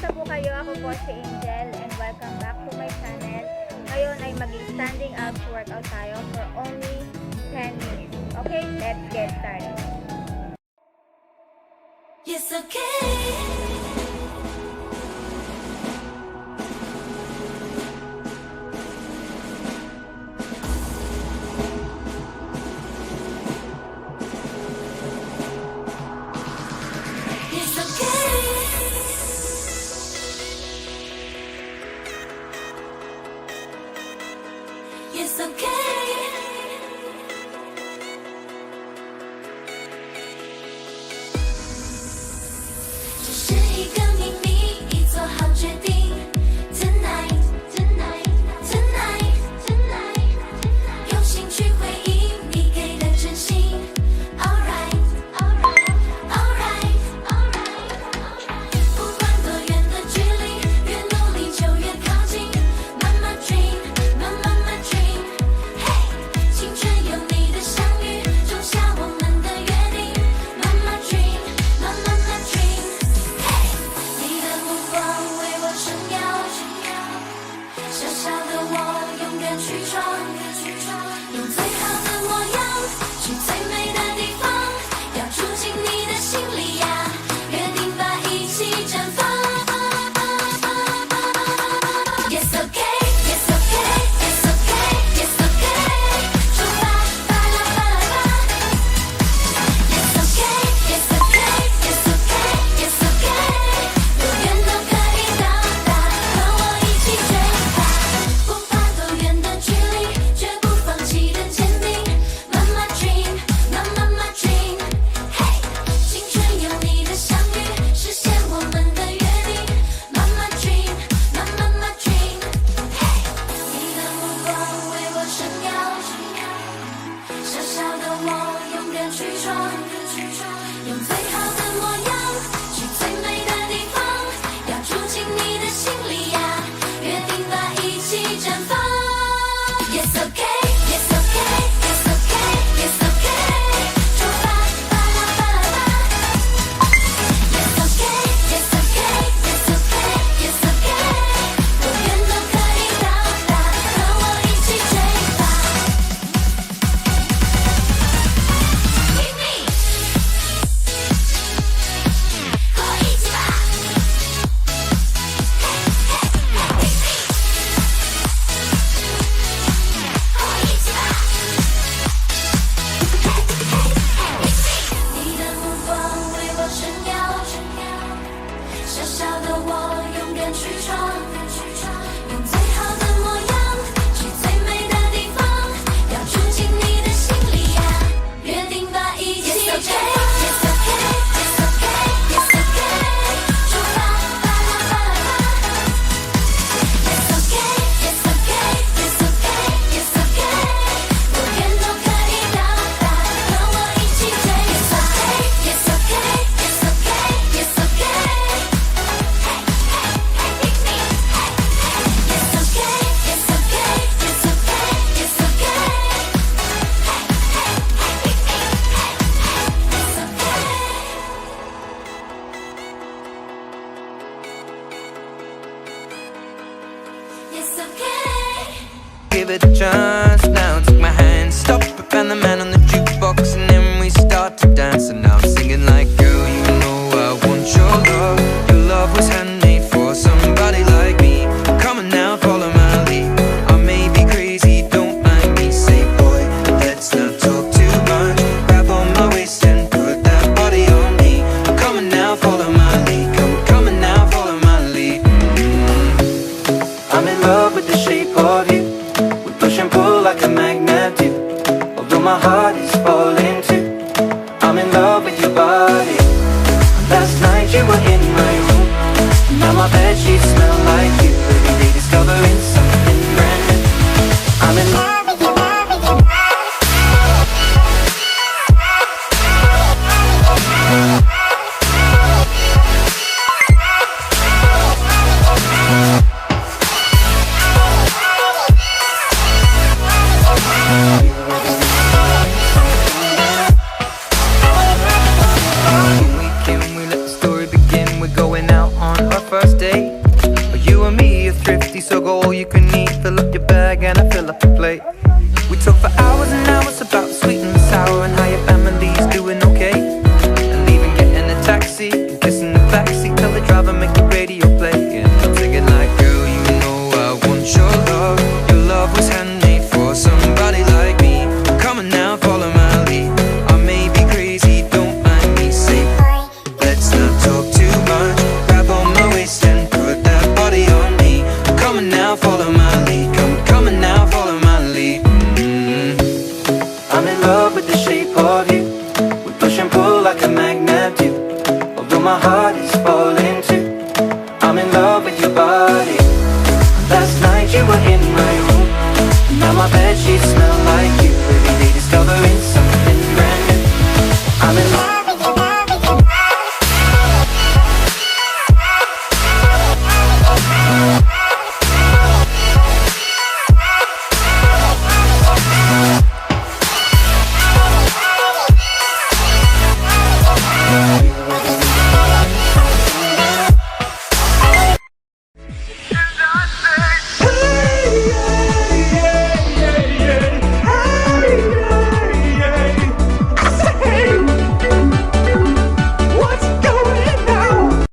Kamusta po kayo? Ako po si Angel and welcome back to my channel. Ngayon ay mag-standing abs workout tayo for only 10 minutes. Okay, let's get started. Yes, okay. It's okay. 只是一个秘密，已做好决定。Tonight, tonight, tonight, tonight， 用心去回应你给的真心。Alright, alright, alright, alright。不管多远的距离，越努力就越靠近。Mama dream, mama dream。青春有你的相遇，种下我们的约定。Mama dream, mama dream。你的目光为我撑腰，小小的我勇敢去闯，用最好的模样去最美的地方，要住进你的心里呀，约定吧，一起绽放。Yes okay, yes okay, yes okay, yes okay。出发，巴拉巴拉巴。Yes okay, yes okay, yes okay, yes okay。多远都可以到达，和我一起追吧。不怕多远的距离，绝不放弃的坚定。Mama dream, mama dream。青春有你的相遇，实现我们的约定。Mama dream, mama dream。你的目光为我撑腰，小小的我勇敢去闯，用最好的模样去最美的地方，要住进你的心里呀，约定吧，一起绽放。Yes okay, yes okay, yes okay, yes okay。出发，巴拉巴拉巴。Yes okay, yes okay, yes okay, yes okay。多远都可以到达，和我一起追吧。Hit me，和我一起吧。和我一起吧。你的目光为我撑腰，小小的我勇敢去闯，用最好的模样去最美的地方，要住进你的心里呀，约定吧，一起追。Yes okay, yes okay, yes okay。出发，巴拉巴拉巴。Yes okay, yes okay, yes okay, yes okay。多远都可以到达，和我一起追吧。Yes okay, yes okay, yes okay。Hit me。Yes okay, yes okay, yes okay, yes okay。Yes okay。Give it a chance now, take my hand, stop it, and the man on the jukebox, and then we start to dance. And now I'm singing like, girl, you know I want your love. Your love was handmade for somebody like me. Come on now, follow my lead. I may be crazy, don't mind me. Say, boy, let's not talk too much. Grab on my waist and put that body on me. Come on now, follow my lead. Come on now, follow my lead. I'm in love with the shape of you. We push and pull like a magnet do. Although my heart is falling too. I'm in love with your body. Last night you were in my room. Now my bedsheets smell like you. Every day discovering something brand new. I'm in love with your body. When we let the story begin, we're going out on our first date. go all you can eat, fill